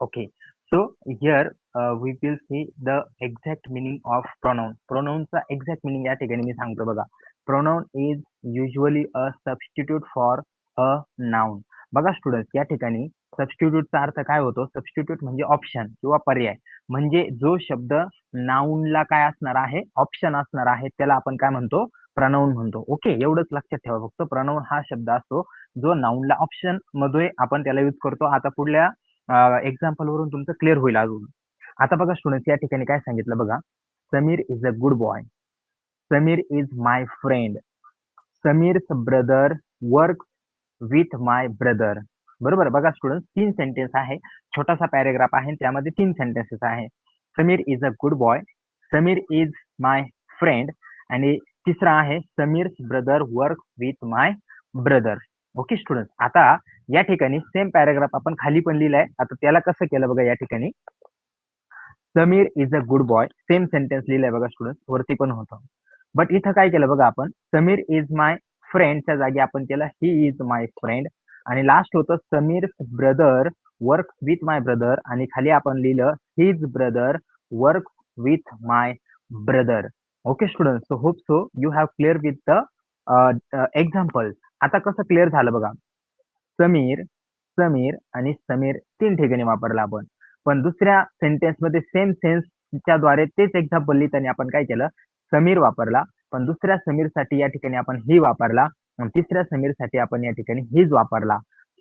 Okay, so here we will see the exact meaning of pronoun. Pronounचा exact meaning या ठिकाणी मी सांगतो बघा. Pronoun is usually a substitute for a noun. बघा students, या ठिकाणी सबस्टिट्यूटचा अर्थ काय होतो? सबस्टिट्यूट म्हणजे ऑप्शन किंवा पर्याय. म्हणजे जो शब्द नाउनला काय असणार आहे? ऑप्शन असणार आहे, त्याला आपण काय म्हणतो? प्रनाउन म्हणतो. ओके, एवढंच लक्षात ठेवा फक्त. प्रनाउन हा शब्द असतो जो नाउनला ऑप्शन मध्ये आपण त्याला यूज करतो. आता पुढल्या एक्झाम्पल वरून तुमचं क्लिअर होईल अजून. आता बघा स्टुडंट्स, या ठिकाणी काय सांगितलं बघा. Sameer is a good boy. Sameer is my friend. Sameer's brother work with my brother. बरोबर. बघा स्टुडंट्स, 3 सेंटेन्स आहे, छोटासा पॅरेग्राफ आहे, त्यामध्ये 3 सेंटेन्सेस आहे. Sameer is a good boy, Sameer is my friend, आणि तिसरा आहे Sameer's brother work with my brother. Okay students, आता या ठिकाणी सेम पॅराग्राफ आपण खाली पण लिहिलाय. आता त्याला कसं केलं बघा. या ठिकाणी Sameer is a good boy, same sentence लिहिलाय बघा स्टुडंट्स, वरती पण होतं. बट इथं काय केलं बघा आपण, समीर इज माय फ्रेंडच्या जागी आपण केलं ही इज माय फ्रेंड, आणि लास्ट होतं Sameer's brother work with my brother, आणि खाली आपण लिहिलं his brother work with my brother. Okay students, so hope so you have clear with the example. आता कसं क्लिअर झालं बघा. समीर, समीर आणि समीर 3 ठिकाणी वापरला आपण, पण दुसऱ्या सेंटेन्स मध्ये सेम सेन्सच्या द्वारे तेच एक्झाम्पल लिहिताना आपण काय केलं, समीर वापरला, पण दुसऱ्या समीरसाठी या ठिकाणी आपण ही वापरला, आणि तिसऱ्या समीरसाठी आपण या ठिकाणी हिज वापरला.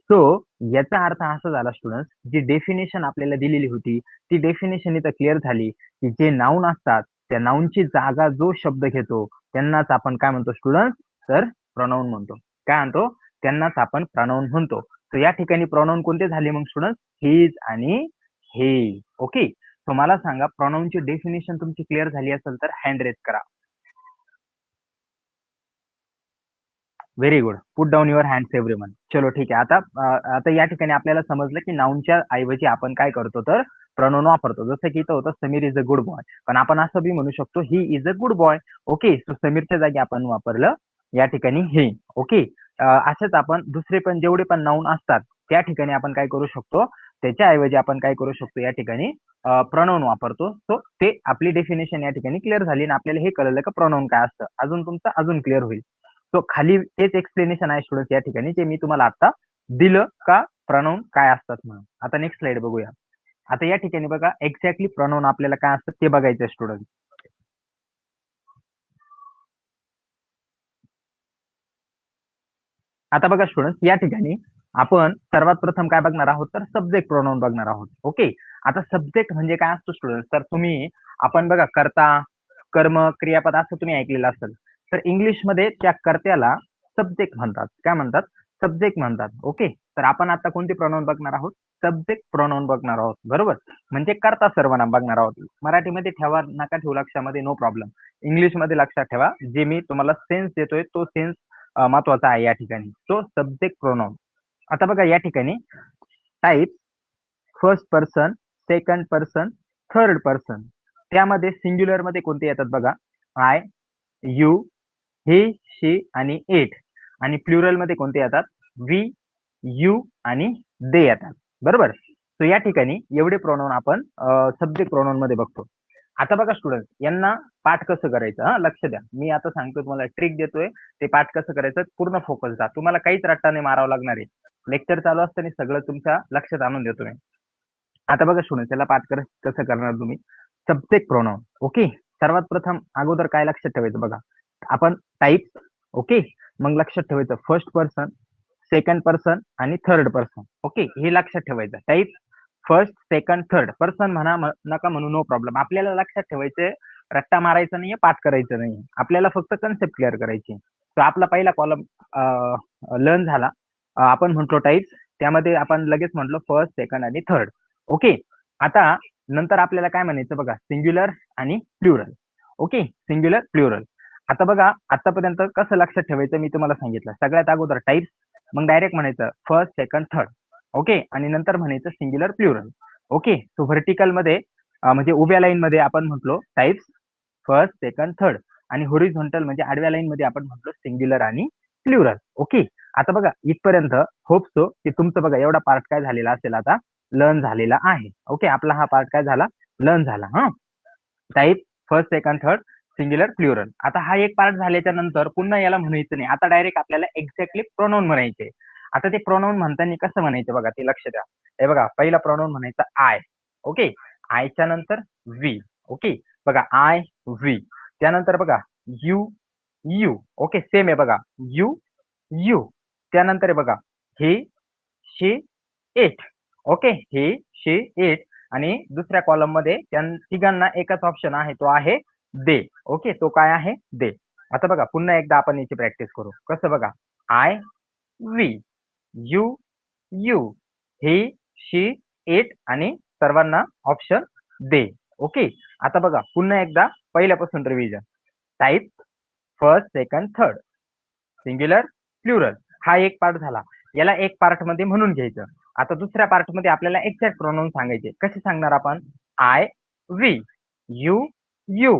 सो याचा अर्थ असा झाला स्टुडंट्स, जी डेफिनेशन आपल्याला दिलेली होती ती डेफिनेशन इथं क्लिअर झाली, की जे नाऊन असतात त्या नाऊनची जागा जो शब्द घेतो त्यांनाच आपण काय म्हणतो स्टुडंट्स, तर प्रोनाउन म्हणतो. काय म्हणतो? त्यांनाच आपण प्रोनाउन म्हणतो. तर या ठिकाणी प्रोनाउन कोणते झाले मग स्टुडंट्स? हिज आणि हे. ओके, सो मला सांगा, प्रोनाउनची डेफिनेशन तुमची क्लिअर झाली असेल तर हँड रेज करा. Very good, put down your hands everyone. चलो ठीक आहे. आता या ठिकाणी आपल्याला समजलं की नाउनच्या ऐवजी आपण काय करतो, तर प्रोनाउन वापरतो. जसं की इथं होतं Sameer is a good boy, पण आपण असं बी म्हणू शकतो he is a good boy. Okay, so समीरच्या जागी आपण वापरलं या ठिकाणी हे. ओके, असेच आपण दुसरे पण जेवढे पण नाउन असतात त्या ठिकाणी आपण काय करू शकतो, त्याच्या ऐवजी आपण काय करू शकतो, या ठिकाणी प्रोनाउन वापरतो. सो ते आपली डेफिनेशन या ठिकाणी क्लिअर झाली, आणि आपल्याला हे कळलं का प्रोनाउन काय असतं. अजून तुमचं अजून क्लिअर होईल. सो खाली तेच एक्सप्लेनेशन आहे स्टुडंट्स या ठिकाणी, जे मी तुम्हाला आता दिलं का प्रोनाउन काय असतात म्हणून. आता नेक्स्ट स्लाइड बघूया. आता या ठिकाणी बघा एक्झॅक्टली प्रोनाउन आपल्याला काय असतं ते बघायचं स्टुडंट. आता बघा स्टुडंट्स, या ठिकाणी आपण सर्वात प्रथम काय बघणार आहोत, तर सब्जेक्ट प्रोनाउन बघणार आहोत. ओके, आता सब्जेक्ट म्हणजे काय असतो स्टुडंट्स, तर तुम्ही आपण बघा कर्ता, कर्म, क्रियापद असं तुम्ही ऐकलेलं असेल, तर इंग्लिश मध्ये त्या कर्त्याला सब्जेक्ट म्हणतात. काय म्हणतात? सब्जेक्ट म्हणतात. ओके, तर आपण आता कोणते प्रोनाउन बघणार आहोत? सब्जेक्ट प्रोनाउन बघणार आहोत. बरोबर, म्हणजे कर्ता सर्वनाम बघणार आहोत. मराठीमध्ये ठेवा नका ठेवू लक्षामध्ये, नो प्रॉब्लेम. इंग्लिश मध्ये लक्षात ठेवा, जे मी तुम्हाला सेन्स देतोय तो सेन्स महत्वाचा आहे या ठिकाणी. तो सब्जेक्ट प्रोनाउन. आता बघा या ठिकाणी type first person, second person, third person. त्यामध्ये सिंग्युलर मध्ये कोणते येतात बघा, आय, यू, ही, शी आणि इट. आणि प्लुरल मध्ये कोणते येतात? वी, यू आणि दे येतात. बरोबर. सो या ठिकाणी एवढे प्रोनाउन आपण सब्जेक्ट प्रोनाउन मध्ये बघतो. आता बघा स्टुडंट, यांना पाठ कसं करायचं, हा लक्ष द्या. मी आता सांगतो तुम्हाला, ट्रिक देतोय, ते पाठ कसं करायचं पूर्ण फोकस द्या. तुम्हाला काहीच रट्टा नाही मारावं लागणार आहे. लेक्चर चालू असताना सगळं तुमच्या लक्षात आणून देतो मी. आता बघा स्टुडंट, त्याला पाठ कसं करणार तुम्ही. Subject pronoun. ओके, सर्वात प्रथम अगोदर काय लक्षात ठेवायचं बघा, आपण टाईप. ओके, मग लक्षात ठेवायचं फर्स्ट पर्सन, सेकंड पर्सन आणि थर्ड पर्सन. ओके, हे लक्षात ठेवायचं. Type first, second, third person म्हणा नका म्हणू, नो प्रॉब्लेम. आपल्याला लक्षात ठेवायचे, रट्टा मारायचा नाहीये, पाठ करायचं नाही. आपल्याला फक्त कन्सेप्ट क्लिअर करायची. तर आपला पहिला कॉलम लर्न झाला. आपण म्हटलो टाईप्स, त्यामध्ये आपण लगेच म्हटलो फर्स्ट, सेकंड आणि थर्ड. ओके, आता नंतर आपल्याला काय म्हणायचं बघा, सिंग्युलर आणि प्लुरल. Okay, singular, plural. आता बघा, आतापर्यंत कसं लक्षात ठेवायचं मी तुम्हाला सांगितलं. सगळ्यात अगोदर टाईप्स, मग डायरेक्ट म्हणायचं फर्स्ट, सेकंड, थर्ड. ओके, आणि नंतर म्हणायचं singular, plural. Okay, so vertical मध्ये म्हणजे उभ्या लाईन मध्ये आपण म्हटलो टाईप्स फर्स्ट, सेकंड, थर्ड, आणि होरिझॉन्टल म्हणजे आडव्या लाईन मध्ये आपण म्हटलो सिंग्युलर आणि प्लुरल. ओके, आता बघा इथपर्यंत होप सो की तुमचं बघा एवढा पार्ट काय झालेला असेल आता लर्न झालेला आहे. ओके, आपला हा पार्ट काय झाला, लर्न झाला. Type first, second, third, singular, plural. आता हा एक पार्ट झाल्याच्या नंतर पुन्हा याला म्हणायचं नाही, आता डायरेक्ट आपल्याला एक्झॅक्टली प्रोनाऊन म्हणायचे. आता ते प्रोनाऊन म्हणताना कसं म्हणायचं बघा, ते लक्ष द्या. हे बघा, पहिला प्रोनाऊन म्हणायचा आय. ओके, आयच्या नंतर वी. ओके, बघा आय वी. त्यानंतर बघा यू यू. ओके, सेम आहे बघा, यू यू. त्यानंतर बघा हे शी इट. ओके, हे शी इट. आणि दुसऱ्या कॉलम मध्ये त्या तिघांना एकच ऑप्शन आहे, तो आहे दे. ओके, तो काय आहे, दे. आता बघा पुन्हा एकदा आपण याची प्रॅक्टिस करू. कसं बघा, I we, you you, he she it आणि सर्वांना ऑप्शन दे. ओके, आता बघा पुन्हा एकदा पहिल्यापासून revision. Type first, second, third, singular, plural. हा एक पार्ट झाला. याला एक पार्ट मध्ये म्हणून घ्यायचं. आता दुसऱ्या पार्ट मध्ये आपल्याला एक्झॅक्ट प्रोनाउन सांगायचे. कसे सांगणार आपण, I we, you you,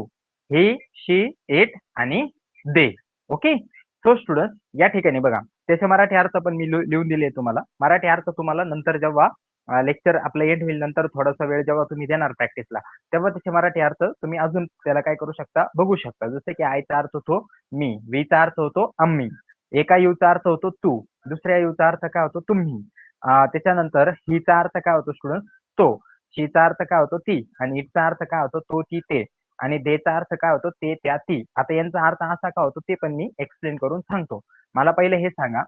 he she it आणि दे. ओके, सो स्टुडंट या ठिकाणी बघा, त्याचे मराठी अर्थ पण मी लिहून दिले तुम्हाला. मराठी अर्थ तुम्हाला नंतर जेव्हा लेक्चर आपलं एंड होईल, नंतर थोडासा वेळ जेव्हा तुम्ही देणार प्रॅक्टिसला, तेव्हा त्याचे मराठी अर्थ तुम्ही अजून त्याला काय करू शकता, बघू शकता. जसं की आयचा अर्थ होतो मी, वीचा अर्थ होतो आम्ही, एका यूचा अर्थ होतो तू, दुसऱ्या यूचा अर्थ काय होतो तुम्ही. त्याच्यानंतर हिचा अर्थ काय होतो स्टुडंट, तो. शीचा अर्थ काय होतो ती, आणि इटचा अर्थ काय होतो तो, ती, ते. आणि देचा अर्थ काय होतो ते, त्या, ती. आता यांचा अर्थ असा का होतो ते पण मी एक्सप्लेन करून सांगतो. मला पहिले हे सांगा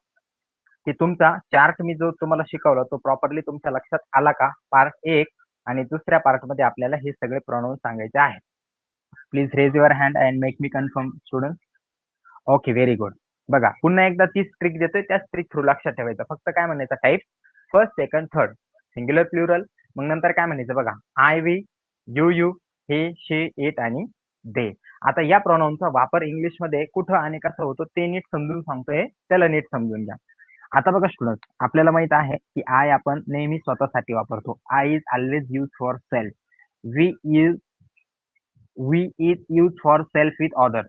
की तुमचा चार्ट मी जो तुम्हाला शिकवला तो प्रॉपरली तुमच्या लक्षात आला का, पार्ट 1 आणि दुसऱ्या पार्ट मध्ये आपल्याला हे सगळे प्रोनाउन सांगायचे आहेत. Please raise your hand and make me confirm student. Okay, very good. बघा पुन्हा एकदा ती ट्रिक देतोय, त्या ट्रिक थ्रू लक्षात ठेवायचं. फक्त काय म्हणायचं, type first, second, third, singular, plural. मग नंतर काय म्हणायचं बघा, I we, you you, he she it आणि दे. आता या प्रोनाउनचा वापर इंग्लिश मध्ये कुठं आणि कसं होतो ते नीट समजून सांगतोय, त्याला नीट समजून घ्या. आता बघा स्टुडंट, आपल्याला माहित आहे की आय आपण नेहमी स्वतःसाठी वापरतो. I is always use for self. We is we is use for self with other.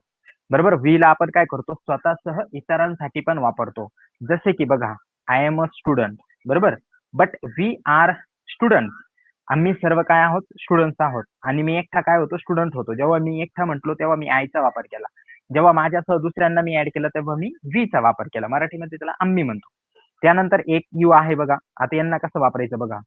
बरोबर, वी ला आपण काय करतो, स्वतःसह इतरांसाठी पण वापरतो. जसे की बघा, आय एम अ स्टुडंट. बरोबर, बट वी आर स्टुडंट. आम्ही सर्व काय आहोत, स्टुडंट्स आहोत. आणि मी एकटा काय होतो, स्टुडंट होतो. जेव्हा मी एकटा म्हटलो तेव्हा मी आयचा वापर केला. जेव्हा माझ्यासह दुसऱ्यांना मी ऍड केलं तेव्हा मी वीचा वापर केला. मराठीमध्ये त्याला आम्ही म्हणतो. त्यानंतर एक यू आहे बघा. आता यांना कसं वापरायचं बघा.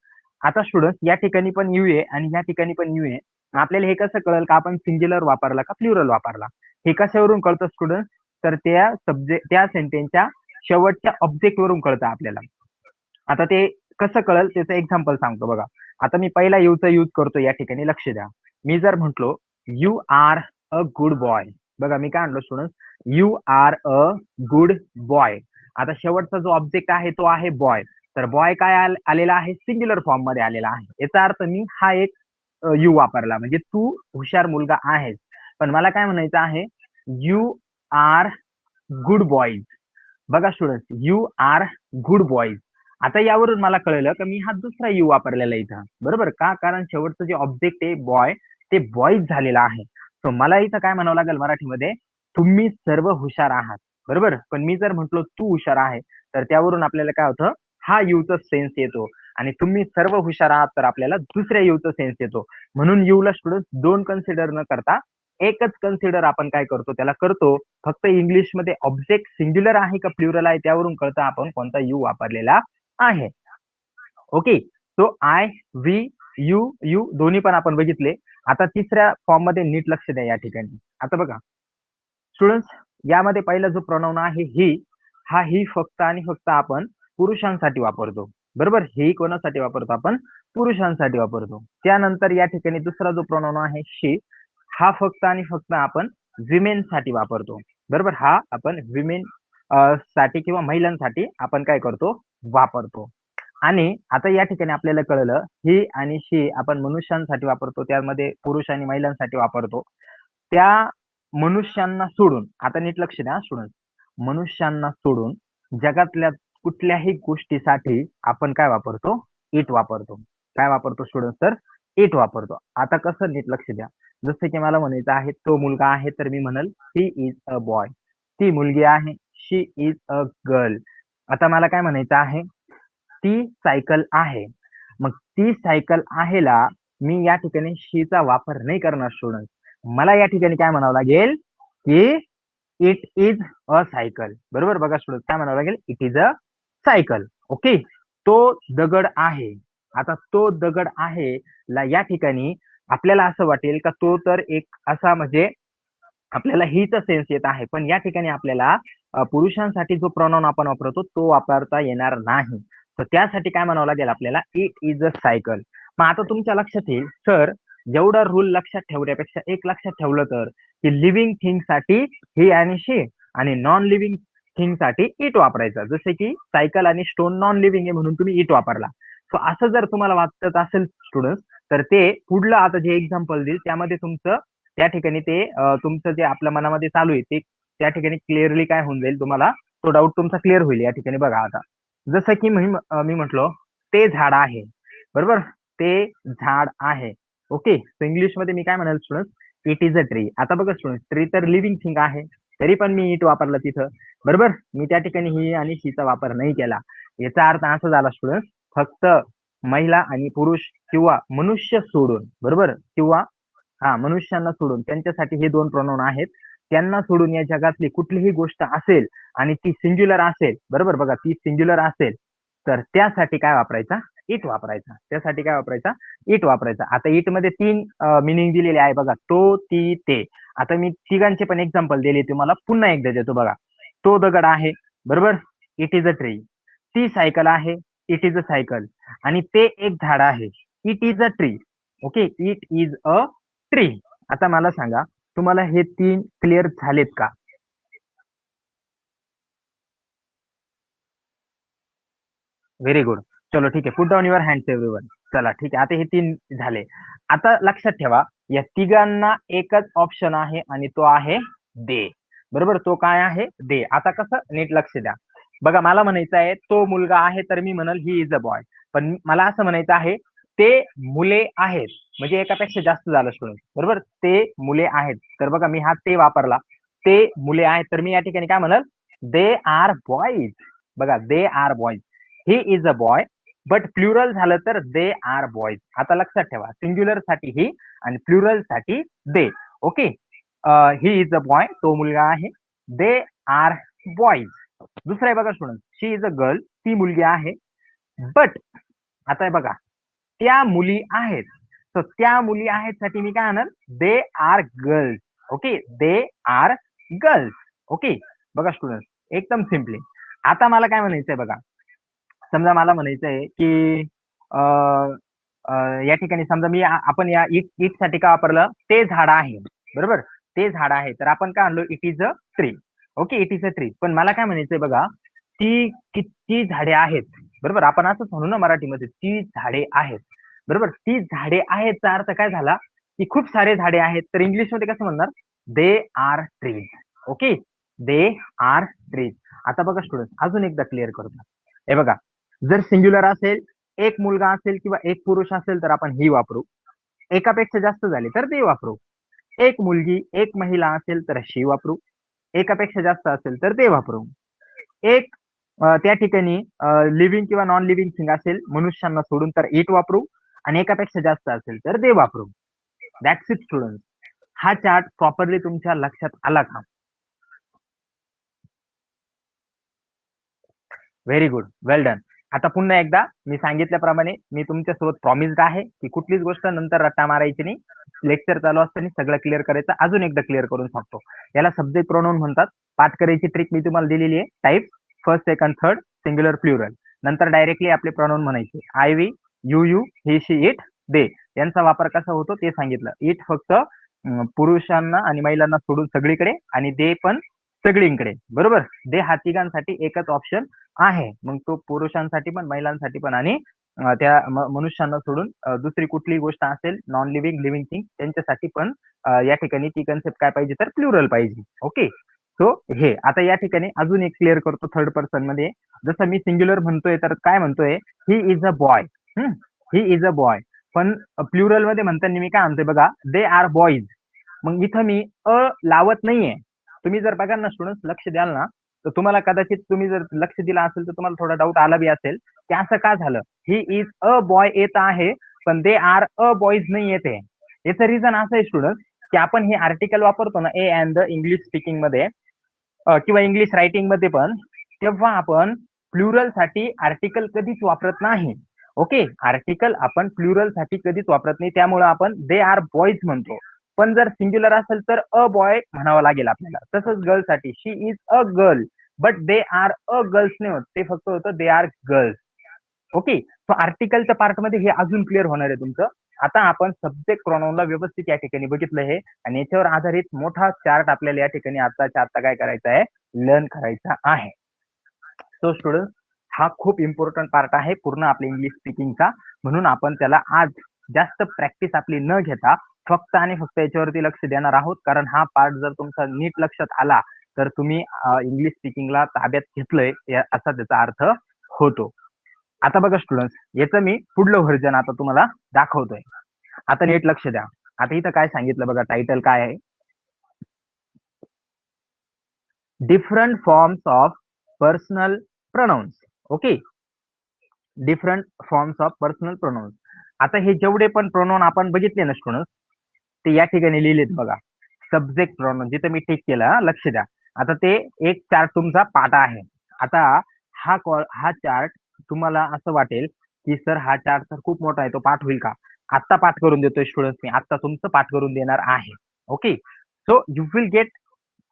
आता स्टुडंट या ठिकाणी पण यू आहे आणि या ठिकाणी पण यू आहे. आपल्याला हे कसं कळेल का आपण सिंग्युलर वापरला का प्लुरल वापरला, हे कशावरून कळतं स्टुडंट, तर त्या सब्जेक्ट, त्या सेंटेन्सच्या शेवटच्या ऑब्जेक्ट वरून कळतं आपल्याला. आता ते कसं कळेल त्याचं एक्झाम्पल सांगतो बघा. आता मी पहिला यूचा यूज करतो या ठिकाणी, लक्ष द्या. मी जर म्हटलो you are a good boy. बघा मी काय म्हणलो student, you are a good boy. आता शेवटचा जो ऑब्जेक्ट आहे तो आहे बॉय. तर बॉय काय आलेला आहे, सिंग्युलर फॉर्म मध्ये आलेला आहे. याचा अर्थ मी हा एक यू वापरला, म्हणजे तू हुशार मुलगा आहेस. पण मला काय म्हणायचं आहे, यू आर गुड बॉईज. बघा student, you are good boys. आता यावरून मला कळलं की मी हा दुसरा यू वापरलेला इथं. बरोबर का, कारण शेवटचं जे ऑब्जेक्ट आहे बॉय, ते बॉईज झालेलं आहे. सो मला इथं काय म्हणावं लागेल मराठीमध्ये, तुम्ही सर्व हुशार आहात. बरोबर, पण मी जर म्हटलो तू हुशार आहे, तर त्यावरून आपल्याला काय होतं, हा यूचा सेन्स येतो. आणि तुम्ही सर्व हुशार आहात तर आपल्याला दुसऱ्या यूचा सेन्स येतो. म्हणून यूला स्टुडंट दोन कन्सिडर न करता एकच कन्सिडर आपण काय करतो, त्याला करतो. फक्त इंग्लिशमध्ये ऑब्जेक्ट सिंग्युलर आहे का प्लुरल आहे त्यावरून कळतं आपण कोणता यू वापरलेला आहे. Okay, so I we you you दोन्ही पण आपण बघितले. आता तिसऱ्या फॉर्म मध्ये नीट लक्ष द्या या ठिकाणी. आता बघा स्टुडंट्स, यामध्ये पहिला जो प्रोनाउन आहे ही, हा ही फक्त आणि फक्त आपण पुरुषांसाठी वापरतो. बरोबर, ही कोणासाठी वापरतो आपण, पुरुषांसाठी वापरतो. त्यानंतर या ठिकाणी दुसरा जो प्रोनाउन आहे शी, हा फक्त आणि फक्त आपण विमेन साठी वापरतो. बरोबर, हा आपण विमेन साठी किंवा महिलांसाठी आपण काय करतो, वापरतो. आणि आता या ठिकाणी आपल्याला कळलं ही आणि शी आपण मनुष्यांसाठी वापरतो, त्यामध्ये पुरुष आणि महिलांसाठी वापरतो. त्या मनुष्यांना सोडून, आता नीट लक्ष द्या स्टुडंट, मनुष्यांना सोडून जगातल्या कुठल्याही गोष्टीसाठी आपण काय वापरतो, इट वापरतो. काय वापरतो स्टुडंट, तर इट वापरतो. आता कसं, नीट लक्ष द्या. जसं की मला म्हणायचं आहे तो मुलगा आहे, तर मी म्हणल ही इज अ बॉय. ती मुलगी आहे, शी इज अ गर्ल. आता मला काय म्हणायचं आहे, ती सायकल आहे. मग ती सायकल आहेला मी या ठिकाणी शीचा वापर नाही करणार स्टुडंट. मला या ठिकाणी काय म्हणावं लागेल की इट इज अ सायकल. बरोबर, बघा स्टुडंट काय म्हणावं लागेल, it is a cycle. Okay, तो दगड आहे. आता तो दगड आहे ला या ठिकाणी आपल्याला असं वाटेल का तो तर एक असा म्हणजे आपल्याला हीच सेन्स येत आहे, पण या ठिकाणी आपल्याला पुरुषांसाठी जो प्रोनाउन आपण वापरतो तो वापरता येणार नाही. तर त्यासाठी काय म्हणावं लागेल आपल्याला, इट इज अ सायकल. मग आता तुमच्या लक्षात येईल सर, जेवढा रूल लक्षात ठेवण्यापेक्षा एक लक्षात ठेवलं तर की लिव्हिंग थिंग साठी ही आणि शी आणि नॉन लिव्हिंग थिंग साठी इट वापरायचा. जसे की सायकल आणि स्टोन नॉन लिव्हिंग आहे म्हणून तुम्ही इट वापरला. सो असं जर तुम्हाला वाटत असेल स्टुडंट, तर ते पुढलं आता जे एक्झाम्पल देईल त्यामध्ये तुमचं त्या ठिकाणी ते तुमचं जे आपल्या मनामध्ये चालू आहे ते त्या ठिकाणी क्लिअरली काय होऊन जाईल, तुम्हाला तो डाऊट तुमचा क्लिअर होईल. या ठिकाणी बघा आता जसं की मी म्हटलो ते झाड आहे. बरोबर, ते झाड आहे. ओके, इंग्लिश मध्ये मी काय म्हणाल student, it is a tree. आता बघा स्टुडंट, ट्री तर लिव्हिंग थिंग आहे, तरी पण मी इट वापरला तिथं. बरोबर, मी त्या ठिकाणी ही आणि शीचा वापर नाही केला. याचा अर्थ असा झाला स्टुडंट, फक्त महिला आणि पुरुष किंवा मनुष्य सोडून, बरोबर, किंवा हा मनुष्यांना सोडून त्यांच्यासाठी हे दोन प्रोनाउन आहेत. त्यांना सोडून या जगातली कुठलीही गोष्ट असेल आणि ती सिंग्युलर असेल, बरोबर, बघा ती सिंग्युलर असेल तर त्यासाठी काय वापरायचा, इट वापरायचा. त्यासाठी काय वापरायचा, इट वापरायचा. आता इट मध्ये तीन मिनिंग दिलेले आहे बघा, तो, ती, ते. आता मी तिघांचे पण एक्झाम्पल दिले, तुम्हाला पुन्हा एकदा देतो बघा. तो दगड आहे, बरोबर, इट इज अ ट्री. ती सायकल आहे, इट इज अ सायकल. आणि ते एक झाड आहे, it is a tree. Okay, it is a tree. आता मला सांगा, तुम्हाला हे तीन क्लिअर झालेत का? Very good. चलो ठीक आहे, put down your hands everyone. चला ठीक आहे, आता हे तीन झाले. आता लक्षात ठेवा, या तिघांना एकच ऑप्शन आहे आणि तो आहे दे. बरोबर, तो काय आहे, दे. आता कसं, नीट लक्ष द्या बघा. मला म्हणायचं आहे तो मुलगा आहे, तर मी म्हणाल ही इज अ बॉय. पण मला असं म्हणायचं आहे ते मुले आहेत, म्हणजे एकापेक्षा जास्त झालं स्टुडंट. बरोबर, ते मुले आहेत, तर बघा मी हा ते वापरला. ते मुले आहेत, तर मी या ठिकाणी काय म्हणाल, दे आर बॉईज. बघा, they are boys. He is a boy, but plural झालं तर दे आर बॉईज. आता लक्षात ठेवा, सिंग्युलर साठी ही आणि प्लुरल साठी they. Okay, he is a boy, तो मुलगा आहे. They are boys. दुसरं आहे बघा student, she is a girl, ती मुलगी आहे. बट आता आहे बघा, त्या मुली आहेत. तर त्या मुली आहेत साठी मी काय आणल, दे are girls. Okay, they are girls. Okay, बघा स्टुडंट, एकदम सिम्पली. आता मला काय म्हणायचंय बघा, समजा मला म्हणायचंय की या ठिकाणी समजा आपण या इट इट साठी काय वापरलं, ते झाड आहे. बरोबर, ते झाड आहे, तर आपण काय आणलो, it is a tree. Okay, it is a tree. पण मला काय म्हणायचंय बघा, ती किती झाडे आहेत. बरोबर, आपण असंच म्हणू ना मराठीमध्ये, ती झाडे आहेत. बरोबर, ती झाडे आहेतचा अर्थ काय झाला, की खूप सारे झाडे आहेत. तर इंग्लिश मध्ये कसं म्हणणार, they are trees. Okay, they are trees. आता बघा स्टुडंट, अजून एकदा क्लिअर करतो. हे बघा, जर सिंग्युलर असेल, एक मुलगा असेल किंवा एक पुरुष असेल तर आपण ही वापरू. एकापेक्षा जास्त झाले तर ते वापरू. एक मुलगी एक महिला असेल तर शी वापरू. एकापेक्षा जास्त असेल तर ते वापरू. एक त्या ठिकाणी लिव्हिंग किंवा नॉन लिव्हिंग थिंग असेल मनुष्यांना सोडून तर इट वापरू. आणि एकापेक्षा जास्त असेल तर ते वापरू. That's it student. हा चार्ट प्रॉपरली तुमच्या लक्षात आला का? Very good, well done. आता पुन्हा एकदा मी सांगितल्याप्रमाणे मी तुमच्यासोबत प्रॉमिस्ड आहे की कुठलीच गोष्ट नंतर रट्टा मारायची नाही. लेक्चर चालू असताना सगळं क्लिअर करायचं. अजून एकदा क्लिअर करून सांगतो. याला सब्जेक्ट प्रोनाउन म्हणतात. पाठ करायची ट्रिक मी तुम्हाला दिलेली आहे. Type first, second, third, singular, plural. नंतर डायरेक्टली आपले प्रोनाउन म्हणायचे. I, we, you, he, she, it, they. यांचा वापर कसा होतो ते सांगितलं. इट फक्त पुरुषांना आणि महिलांना सोडून सगळीकडे, आणि दे पण सगळीकडे. बरोबर, दे हा तिघांसाठी एकच ऑप्शन आहे. मग तो पुरुषांसाठी पण, महिलांसाठी पण, आणि त्या मनुष्यांना सोडून दुसरी कुठलीही गोष्ट असेल नॉन लिव्हिंग, लिव्हिंग थिंग त्यांच्यासाठी पण या ठिकाणी ती कन्सेप्ट काय पाहिजे तर प्लुरल पाहिजे. ओके, सो हे आता या ठिकाणी अजून एक क्लिअर करतो थर्ड पर्सन मध्ये. जसं मी सिंग्युलर म्हणतोय तर काय म्हणतोय, ही is a boy. He is a boy. पण प्लुरल मध्ये म्हणताना मी काय म्हणतोय बघा, दे आर बॉईज. मग इथं मी अ लावत नाहीये. तुम्ही जर बघा ना स्टुडंट, लक्ष द्याल ना, तर तुम्हाला कदाचित तुम्ही जर लक्ष दिलं असेल तर तुम्हाला थोडा डाऊट आला बी असेल की असं का झालं, ही इज अ बॉय येत आहे पण दे आर अ बॉईज नाही येते. याचं रिझन असं आहे स्टुडंट की आपण हे आर्टिकल वापरतो ना A and the English speaking मध्ये किंवा इंग्लिश रायटिंग मध्ये पण, तेव्हा आपण प्लुरल साठी आर्टिकल कधीच वापरत नाही. ओके, आर्टिकल आपण प्लुरल साठी कधीच वापरत नाही, त्यामुळे आपण दे आर बॉईज म्हणतो. पण जर सिंग्युलर असेल तर अ बॉय म्हणावं लागेल आपल्याला. तसंच गर्ल साठी she is a girl but they are a girls नाही होत, ते फक्त होतं they are girls. Okay, so आर्टिकलच्या पार्ट मध्ये हे अजून क्लिअर होणार आहे तुमचं. आता आपण सब्जेक्ट प्रोनाउनला व्यवस्थित या ठिकाणी बघितलं हे, आणि याच्यावर आधारित मोठा चार्ट आपल्याला या ठिकाणी आताच्या आता काय करायचा आहे, लर्न करायचा आहे. सो स्टुडंट, हा खूप इम्पॉर्टंट पार्ट आहे पूर्ण आपल्या इंग्लिश स्पीकिंगचा, म्हणून आपण त्याला आज जास्त प्रॅक्टिस आपली न घेता फक्त आणि फक्त याच्यावरती लक्ष देणार आहोत. कारण हा पार्ट जर तुमचा नीट लक्षात आला तर तुम्ही इंग्लिश स्पीकिंगला ताब्यात घेतलंय असा त्याचा अर्थ होतो. आता बघा स्टुडंट्स, याचं मी पुढलं व्हर्जन आता तुम्हाला दाखवतोय. आता नीट लक्ष द्या. आता इथं काय सांगितलं बघा, टायटल काय आहे, different forms of personal pronounce. Okay, different forms of personal pronounce. आता हे जेवढे पण प्रोनाउन आपण बघितले ना स्टुडंट, ते या ठिकाणी लिहिलेत बघा. सब्जेक्ट प्रोनाउन जिथे मी टिक केलं, लक्ष द्या. आता ते एक चार्ट तुमचा पाठ आहे. आता हा चार्ट तुम्हाला असं वाटेल की सर हा चार्ट तर खूप मोठा आहे, तो पाठ होईल का? आत्ता पाठ करून देतोय स्टुडंट, मी आत्ता तुमचं पाठ करून देणार आहे. Okay, so you will get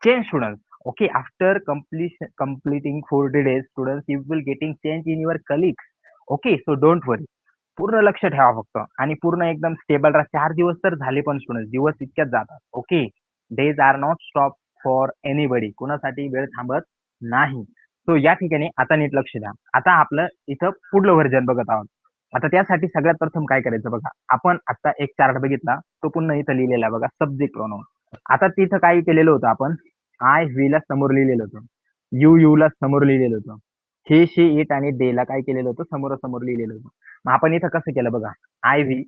change students. Okay, after completing 40 days students, you will getting change in your colleagues. Okay, so don't worry, पूर्ण लक्ष ठेवा फक्त, आणि पूर्ण एकदम स्टेबल राहा. 4 दिवस तर झाले पण स्टुडंट, दिवस इतक्यात जातात. Okay, days are not stop for anybody, कोणासाठी वेळ थांबत नाही. सो या ठिकाणी आता नीट लक्ष द्या. आता आपलं इथं पुढलं व्हर्जन बघत आहोत. आता त्यासाठी सगळ्यात प्रथम काय करायचं बघा, आपण आता एक चार्ट बघितला, तो पुन्हा इथं लिहिलेला बघा, सब्जेक्ट प्रोनाउन. आता तिथं काय केलेलं होतं आपण, आय व्ही ला समोर लिहिलेलं होतं, यू ला समोर लिहिलेलं होतं, हे शी इट आणि दे ला काय केलेलं होतं, समोरासमोर लिहिलेलं होतं. मग आपण इथं कसं केलं बघा, I we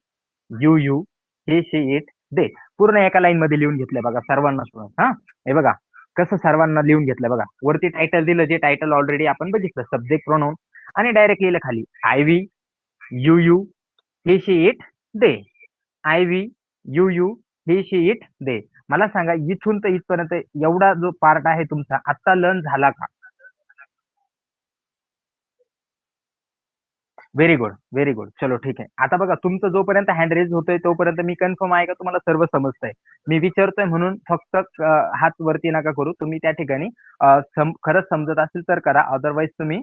you he she it दे पूर्ण एका लाईन मध्ये लिहून घेतलंय बघा सर्वांना. हा, हे बघा कसं सर्वांना लिहून घेतलं बघा. वरती टायटल दिलं, जे टायटल ऑलरेडी आपण बघितलं, सब्जेक्ट प्रोनाउन, आणि डायरेक्ट लिहिलं खाली I we you he she it they, I we you he she it दे. मला सांगा, इथून तर इथपर्यंत एवढा जो पार्ट आहे तुमचा आता लर्न झाला का? Very good, very good. चलो ठीक आहे. आता बघा, तुमचं जोपर्यंत हँड रेज होतोय तोपर्यंत मी कन्फर्म आहे का तुम्हाला सर्व समजतंय? मी विचारतोय म्हणून फक्त हात वरती नका करू. तुम्ही त्या ठिकाणी खरंच समजत असेल तर करा, अदरवाईज तुम्ही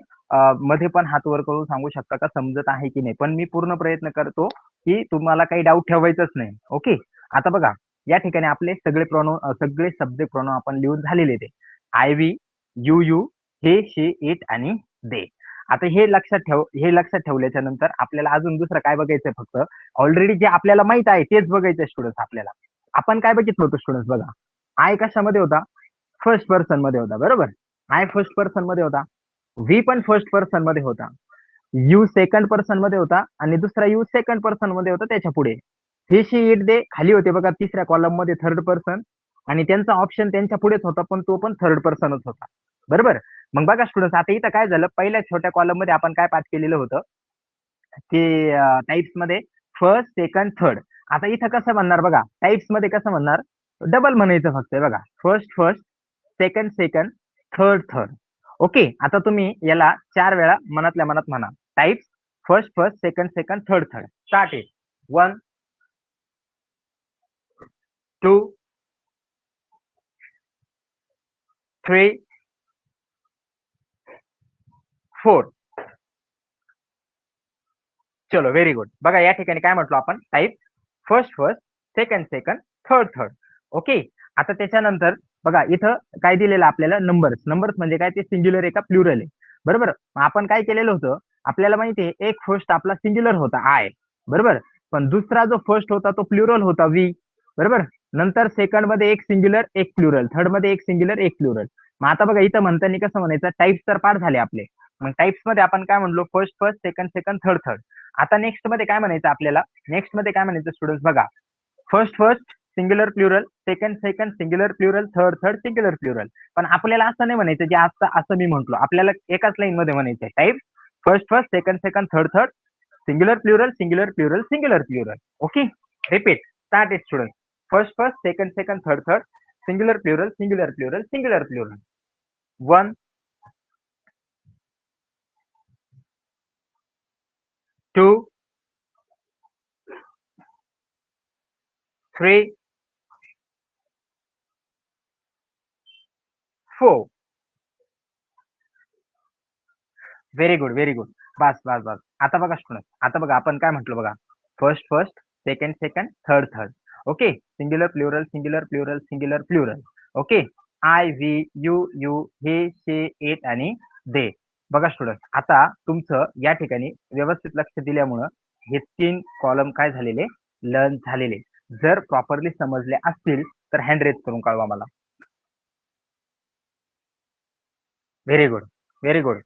मध्ये पण हात वर करून सांगू शकता का समजत आहे की नाही. पण मी पूर्ण प्रयत्न करतो की तुम्हाला काही डाऊट ठेवायचंच नाही. ओके, आता बघा, या ठिकाणी आपले सगळे सगळे सब्जेक्ट प्रोनाउन आपण लिहून झालेले ते I we you he she it आणि दे. आता हे लक्षात ठेव, हे लक्षात ठेवल्याच्या नंतर आपल्याला अजून दुसरं काय बघायचंय, फक्त ऑलरेडी जे आपल्याला माहित आहे तेच बघायचंय स्टुडंट आपल्याला. आपण काय बघितलं होतं स्टुडंट बघा, आय कशामध्ये होता, फर्स्ट पर्सन मध्ये होता, बरोबर. आय फर्स्ट पर्सन मध्ये होता, व्ही पण फर्स्ट पर्सन मध्ये होता, यू सेकंड पर्सन मध्ये होता, आणि दुसरा यू सेकंड पर्सन मध्ये होता. त्याच्या पुढे हे शी इट दे खाली होते बघा, तिसऱ्या कॉलम मध्ये थर्ड पर्सन, आणि त्यांचा ऑप्शन त्यांच्या पुढेच होता पण तो पण थर्ड पर्सनच होता, बरोबर. मग बघा स्टुडंट, आता इथं काय झालं, पहिल्या छोट्या कॉलम मध्ये आपण काय पाठ केलेलं होतं की टाइप्स मध्ये फर्स्ट सेकंड थर्ड. आता इथं कसं म्हणणार बघा, टाइप्स मध्ये कसं म्हणणार, डबल म्हणायचं फक्त बघा, first first, second second, third third. Okay, आता तुम्ही याला 4 वेळा मनातल्या मनात म्हणा, types first first, second second, third third. Start it. 1 2 3 4. चलो, व्हेरी गुड. बघा या ठिकाणी काय म्हटलो आपण, type first first, second second, third third. Okay, आता त्याच्यानंतर बघा इथं काय दिलेलं आपल्याला, नंबर्स. नंबर्स म्हणजे काय, ते सिंग्युलर आहे का प्लुरल आहे, बरोबर. आपण काय केलेलं होतं, आपल्याला माहिती आहे एक फर्स्ट आपला सिंग्युलर होता आय, बरोबर. पण दुसरा जो फर्स्ट होता तो प्लुरल होता वी, बरोबर. नंतर सेकंड मध्ये एक सिंग्युलर एक प्लुरल, थर्ड मध्ये एक सिंग्युलर एक प्लुरल. मग आता बघा इथं म्हणताना कसं म्हणायचं, टाइप्स तर पाठ झाले आपले. मग टाइप्स मध्ये आपण काय म्हणलो, first first, second second, third third. आता नेक्स्ट मध्ये काय म्हणायचं आपल्याला, नेक्स्ट मध्ये काय म्हणायचं स्टुडंट बघा, first first, singular plural, second second singular plural, third third singular plural. पण आपल्याला असं नाही म्हणायचं जे आता असं मी म्हटलो, आपल्याला एकाच लाईन मध्ये म्हणायचं type first first second second third third singular plural singular plural singular plural. Okay, repeat, start it student. First first second second third third singular plural singular plural singular plural. 1 2 3 4. Very good, very good. बस बस बस. आता बघा student, आता बघा आपण काय म्हटलं बघा, first first second second third third. Okay, singular plural singular plural singular plural. Okay, I we you you हे शे इट आणि दे. बघा स्टुडंट, आता तुमचं या ठिकाणी व्यवस्थित लक्ष दिल्यामुळं हे 3 कॉलम काय झालेले, लर्न झालेले. जर प्रॉपरली समजले असतील तर हँड रेज करून कळवा मला. Very good, very good.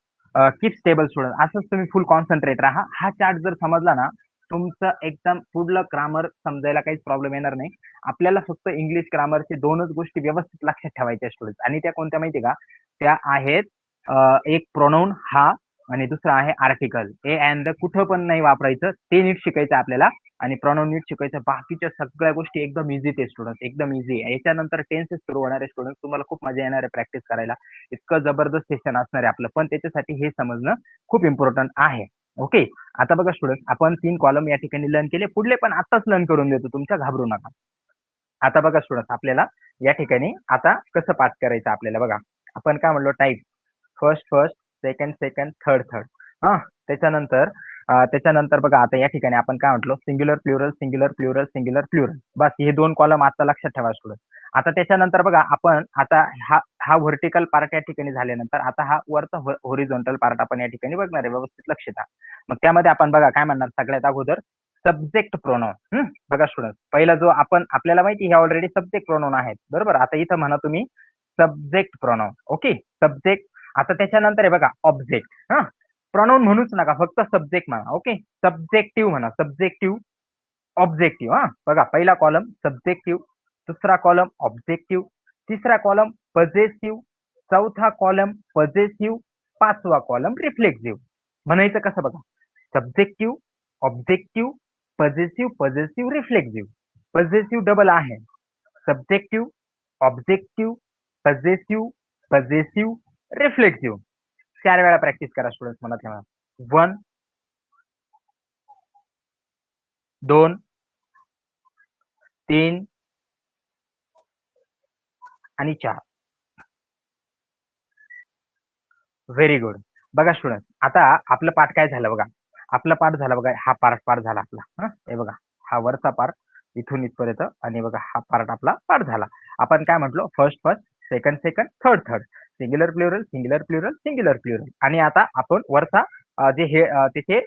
Keep stable student. असंच तुम्ही फुल कॉन्सन्ट्रेट राहा. हा चार्ट जर समजला ना, तुमचं एकदम पुढलं ग्रामर समजायला काहीच प्रॉब्लेम येणार नाही. आपल्याला फक्त इंग्लिश ग्रामरचे 2च गोष्टी व्यवस्थित लक्षात ठेवायच्या स्टुडंट, आणि त्या कोणत्या माहिती का? त्या आहेत एक प्रोनाऊन हा आणि दुसरा आहे आर्टिकल. ए अँड द कुठं पण नाही वापरायचं, ते नीट शिकायचं आपल्याला. आणि प्रोनाऊन नीट शिकायचं. बाकीच्या सगळ्या गोष्टी एकदम इझी ते स्टुडंट, एकदम इझी. याच्यानंतर टेन्सेस सुरू होणार आहे स्टुडंट, तुम्हाला खूप मजा येणार आहे प्रॅक्टिस करायला. इतकं जबरदस्त सेशन असणार आहे आपलं, पण त्याच्यासाठी हे समजणं खूप इम्पॉर्टंट आहे. ओके, आता बघा स्टुडंट, आपण 3 कॉलम या ठिकाणी लर्न केले. पुढले पण आताच लर्न करून देतो, तुमच्या घाबरू नका. आता बघा स्टुडंट, आपल्याला या ठिकाणी आता कसं पाठ करायचं आपल्याला बघा. आपण काय म्हणलो, type first first second second third third. हा, त्याच्यानंतर बघा आता या ठिकाणी आपण काय म्हटलो, singular plural singular plural singular plural. बस हे 2 कॉलम आता लक्षात ठेवा स्टुडंट. आता त्याच्यानंतर बघा आपण आता हा हा व्हर्टिकल पार्ट या ठिकाणी झाल्यानंतर आता हा वरचा होरिझॉन्टल पार्ट आपण या ठिकाणी बघणार आहे. व्यवस्थित लक्ष द्या. मग त्यामध्ये आपण बघा काय म्हणणार, सगळ्यात अगोदर सब्जेक्ट प्रोनाउन. बघा स्टुडंट, पहिला जो आपण आपल्याला माहिती हे ऑलरेडी सब्जेक्ट प्रोनाउन आहेत, बरोबर. आता इथं म्हणा तुम्ही सब्जेक्ट प्रोनाउन. Okay, subject. आता त्याच्यानंतर आहे बघा ऑब्जेक्ट. हा, प्रोनाउन म्हणूच नका, फक्त सब्जेक्ट म्हणा. ओके, सब्जेक्टिव्ह म्हणा, सब्जेक्टिव्ह ऑब्जेक्टिव्ह. हा, बघा पहिला कॉलम सब्जेक्टिव्ह, दुसरा कॉलम ऑब्जेक्टिव्ह, तिसरा कॉलम पजेसिव्ह, चौथा कॉलम पजेसिव्ह, पाचवा कॉलम रिफ्लेक्सिव्ह. म्हणायचं कसं बघा, subjective objective possessive possessive reflexive. Possessive double आहे, subjective objective possessive possessive reflexive. 4 वेळा प्रॅक्टिस करा स्टुडंट, मला ठेवा. 1 2 3 आणि 4. Very good. बघा स्टुडंट, आता आपलं पाठ काय झालं बघा. आपला पाठ झाला बघा, हा पाठ झाला आपला. हे बघा, हा वरचा पार्ट इथून इथपर्यंत, आणि बघा हा पार्ट आपला पाठ झाला. आपण काय म्हटलो, first first second second third third singular plural singular plural singular plural. आणि आता आपण वरचा जे हे तिथे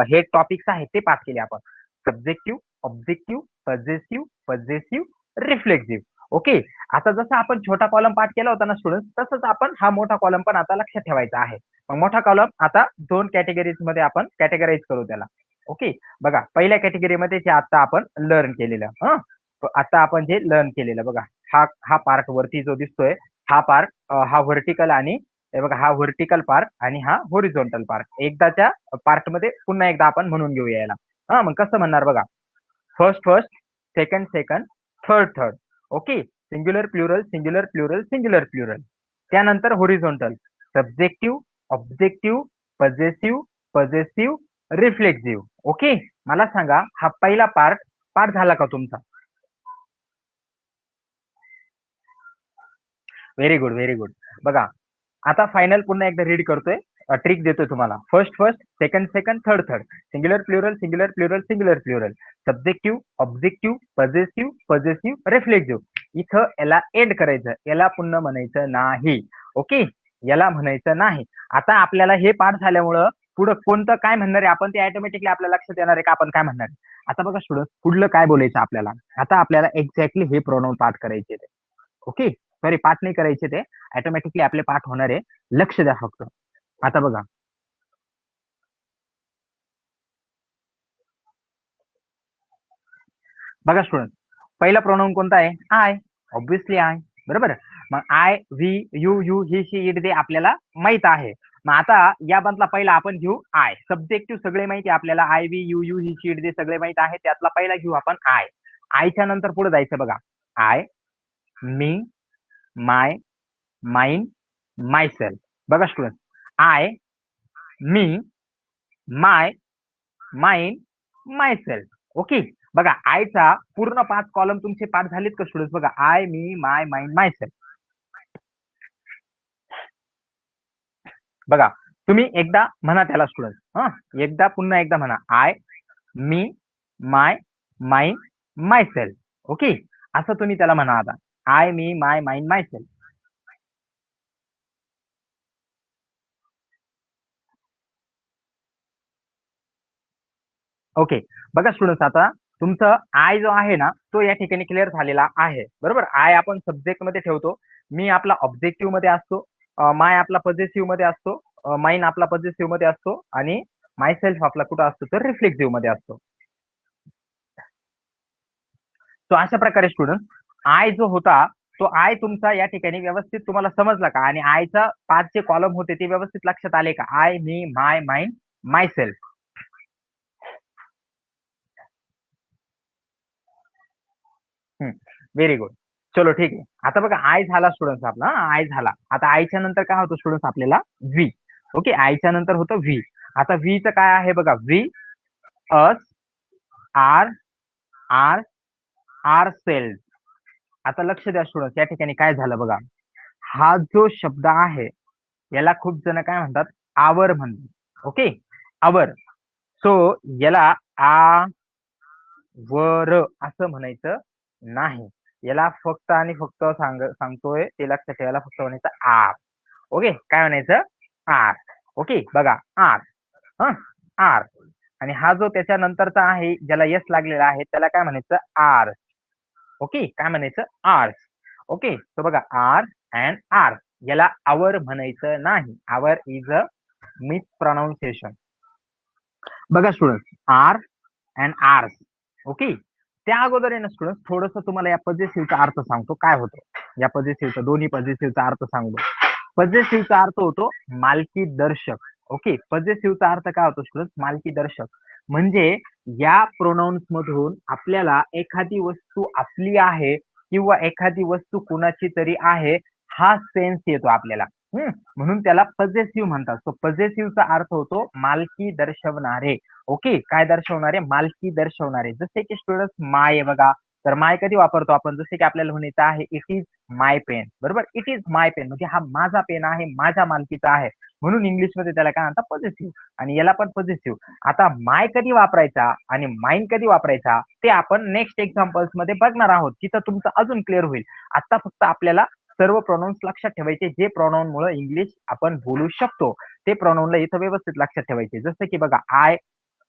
हे टॉपिक्स आहेत ते पाठ केले आपण. Subjective objective possessive possessive reflexive. Okay, आता जसं आपण छोटा कॉलम पाठ केला होता ना स्टुडंट, तसंच आपण हा मोठा कॉलम पण आता लक्षात ठेवायचा आहे. मग मोठा कॉलम आता 2 कॅटेगरीज मध्ये आपण कॅटेगराईज करू त्याला. ओके, बघा पहिल्या कॅटेगरीमध्ये जे आता आपण लर्न केलेलं, आता आपण जे लर्न केलेलं बघा, हा हा पार्ट वरती जो दिसतोय, हा पार्ट हा व्हर्टिकल, आणि हे बघा हा व्हर्टिकल पार्ट आणि हा होरिझॉन्टल पार्ट. एकदाच्या पार्ट मध्ये पुन्हा एकदा आपण म्हणून घेऊया याला. मग कसं म्हणणार बघा, first first second second third third. Okay, singular plural singular plural singular plural. त्यानंतर horizontal subjective objective possessive possessive reflexive. Okay, मला सांगा हा पहिला पार्ट पाठ झाला का तुमचा? Very good, very good. बघा आता फायनल पुन्हा एकदा रीड करतोय, ट्रिक देतोय तुम्हाला. First first second second third third singular plural singular plural singular plural subjective objective possessive possessive reflexive. इथं याला एंड करायचं, याला पुन्हा म्हणायचं नाही. ओके, याला म्हणायचं नाही. आता आपल्याला हे पाठ झाल्यामुळं पुढं कोणतं काय म्हणणार आहे आपण ते ऑटोमॅटिकली आपल्या लक्षात येणार आहे का आपण काय म्हणणार आहे. आता बघा स्टुडंट, पुढलं काय बोलायचं आपल्याला. आता आपल्याला एक्झॅक्टली हे प्रोनाउन पाठ करायचे. ओके, सॉरी पाठ नाही करायचे, ते ऑटोमॅटिकली आपले पाठ होणार आहे. लक्ष द्या फक्त. आता बघा, बघा स्टुडंट, पहिला प्रोनाउन कोणता आहे? आय. Obviously I. बरोबर. मग I, we, you, you, he, she, it, they आपल्याला माहित आहे. मग आता या बंदला पहिला आपण घेऊ आय. सब्जेक्टिव्ह सगळे माहिती आपल्याला, I, we, you, you, he, she, it, they सगळे माहित आहे. त्यातला पहिला घेऊ आपण आय. आयच्या नंतर पुढे जायचं बघा. I, me, my, mine, myself. बघा student, I, me, my, mine, myself. Okay. बघा आयचा पूर्ण 5 कॉलम तुमचे पाठ झालेत का स्टुडंट? बघा I, me, my, mine, myself. बघा तुम्ही एकदा म्हणा त्याला स्टुडंट. हा, एकदा पुन्हा एकदा म्हणा. I, me, my, mine, myself. Okay. असं तुम्ही त्याला म्हणा आता. I, me, my, mine, myself. Okay. बघा स्टुडंट्स, आता तुमचं आय जो आहे ना तो या ठिकाणी क्लिअर झालेला आहे. बरोबर. आय आपण सब्जेक्ट मध्ये ठेवतो, मी आपला ऑब्जेक्टिव्ह मध्ये असतो, माय आपला पॉझिटिव्ह मध्ये असतो, माइन आपला पॉझिटिव्ह मध्ये असतो आणि माय सेल्फ आपला कुठं असतो तर रिफ्लेक्टिव्ह मध्ये असतो. तो अशा प्रकारे स्टुडंट आय जो होता तो आय तुमचा या ठिकाणी व्यवस्थित तुम्हाला समजला का? आणि आयचा 5 जे कॉलम होते ते व्यवस्थित लक्षात आले का? I, me, my, mine, my self. Very good. चलो ठीक आहे. आता बघा आय झाला स्टुडंट्स आपला. आय झाला. आता आयच्या नंतर काय होतं स्टुडंट्स आपल्याला? व्ही. ओके. आयच्या नंतर होतं व्ही. आता व्हीचं काय आहे बघा? V, us, our, our, R cells. आता लक्ष द्या स्टुडंट्स, या ठिकाणी काय झालं बघा. हा जो शब्द आहे याला खूप जण काय म्हणतात? आवर म्हणतात. ओके. आवर. सो याला आ वर असं म्हणायचं नाही. याला फक्त आणि फक्त सांगतोय ते लक्षात ठेवायला, फक्त म्हणायचं आर. ओके. काय म्हणायचं? आर. ओके. बघा आर. हं, आर. आणि हा जो त्याच्यानंतरचा आहे ज्याला यस लागलेला आहे त्याला काय म्हणायचं? आर. ओके. काय म्हणायचं? आर्स. ओके. तर बघा आर अँड आर. याला आवर म्हणायचं नाही. Our is a mispronunciation. बघा student, our and ours. Okay. त्या अगोदर आहे ना स्टुडंट, थोडस तुम्हाला या पजेसिव्हचा अर्थ सांगतो काय होतो. या पजेसिव्हचा, दोन्ही पजेसिव्हचा अर्थ सांगतो. पजेसिव्हचा अर्थ होतो मालकी दर्शक. ओके. पजेसिव्हचा अर्थ काय होतो स्टुडंट? मालकी दर्शक. म्हणजे या प्रोनाउन्स मधून आपल्याला एखादी वस्तू आपली आहे किंवा एखादी वस्तू कुणाची तरी आहे हा सेन्स येतो आपल्याला. म्हणून त्याला पजेसिव्ह म्हणतात. सो पजेसिव्हचा अर्थ होतो मालकी दर्शवणारे. ओके. काय दर्शवणारे? मालकी दर्शवणारे. जसे की स्टुडंट माय बघा, तर माय कधी वापरतो आपण? जसे की आपल्याला म्हणायचं आहे इट इज माय पेन. बरोबर. इट इज माय पेन म्हणजे हा माझा पेन आहे, माझ्या मालकीचा आहे. म्हणून इंग्लिशमध्ये त्याला काय म्हणतात? पॉझिटिव्ह. आणि याला पण पॉझिटिव्ह. आता माय कधी वापरायचा आणि माइन कधी वापरायचा ते आपण नेक्स्ट एक्झाम्पल्स मध्ये बघणार आहोत, तिथं तुमचं अजून क्लिअर होईल. आता फक्त आपल्याला सर्व प्रोनाउन्स लक्षात ठेवायचे जे प्रोनाउन मुळे इंग्लिश आपण बोलू शकतो. ते प्रोनाउनला इथं व्यवस्थित लक्षात ठेवायचे. जसं की बघा I,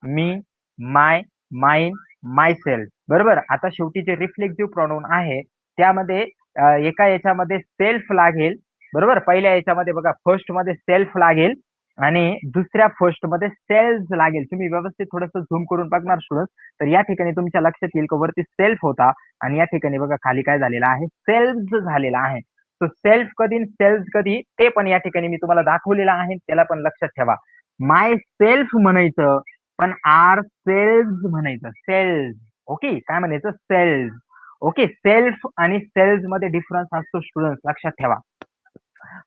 me, my, mine, my self. बरोबर. आता शेवटी जे रिफ्लेक्टिव्ह प्रोनाउन आहे त्यामध्ये एका याच्यामध्ये सेल्फ लागेल. बरोबर. पहिल्या याच्यामध्ये बघा फर्स्ट मध्ये सेल्फ लागेल आणि दुसऱ्या फर्स्ट मध्ये सेल्स लागेल. तुम्ही व्यवस्थित थोडंसं झूम करून बघणार स्टुडंट, तर या ठिकाणी तुमच्या लक्षात येईल की वरती सेल्फ होता आणि या ठिकाणी बघा खाली काय झालेला आहे? सेल्फ झालेला आहे. तो सेल्फ कधी सेल्स कधी ते पण या ठिकाणी मी तुम्हाला दाखवलेलं आहे, त्याला पण लक्षात ठेवा. माय सेल्फ म्हणायचं पण आर सेल्स म्हणायचं. सेल्स. ओके. काय म्हणायचं? सेल्स. ओके. सेल्फ आणि सेल्स मध्ये डिफरन्स असतो स्टुडंट, लक्षात ठेवा.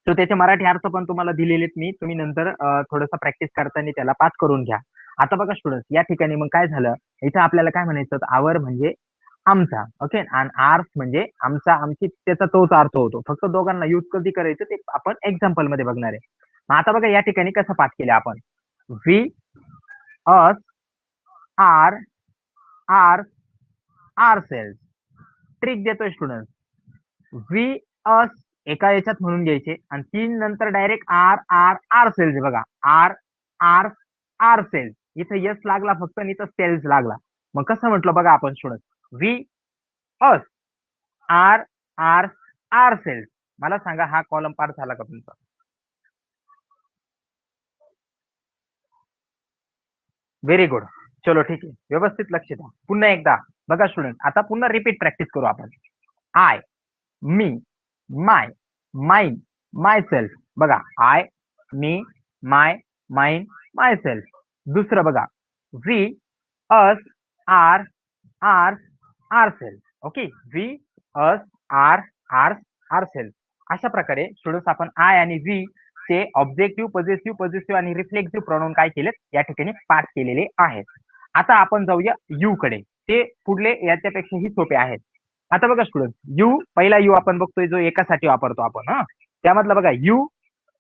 तर त्याचे मराठी अर्थ पण तुम्हाला दिलेले मी, तुम्ही नंतर थोडंसं प्रॅक्टिस करताना त्याला पाठ करून घ्या. आता बघा स्टुडंट, या ठिकाणी मग काय झालं, इथं आपल्याला काय म्हणायचं? आवर म्हणजे आमचा. ओके. आणि आर्स म्हणजे आमचा, आमची, त्याचा तोच अर्थ होतो. फक्त दोघांना युज कधी करायचं ते आपण एक्झाम्पल मध्ये बघणार आहे. आता बघा या ठिकाणी कसं पाठ केलं आपण? We, us, our, our, ourselves. Trick देतोय स्टुडंट. वी, अस एका याच्यात म्हणून घ्यायचे आणि 3 नंतर direct our, our, ourselves. बघा आर, आर, आर सेल्स. इथं यस लागला फक्त आणि इथं सेल्स लागला. मग कसं म्हटलं बघा आपण student? We, us, our, our, ourselves. मला सांगा हा कॉलम पार झाला का तुमचा? Very good. चलो ठीक आहे. व्यवस्थित लक्ष द्या. पुन्हा एकदा बघा स्टुडंट, आता पुन्हा रिपीट प्रॅक्टिस करू आपण. I, me, my, mine, myself. बघा, I, me, my, mine, myself. दुसरं बघा, we, us, our, our, ourself. Okay, we, us, our, our, ourself. अशा प्रकारे स्टुडंट्स आपण आय आणि वी चे ऑब्जेक्टिव्ह, पॉझिटिव्ह आणि रिफ्लेक्सिव्ह प्रोनाउन काय केलेत या ठिकाणी पाठ केलेले आहेत. आता आपण जाऊया यू कडे. ते पुढले याच्यापेक्षाही सोपे आहेत. आता बघा स्टुडंट, यू, पहिला यू आपण बघतोय जो एकासाठी वापरतो आपण. त्यामधला बघा यू,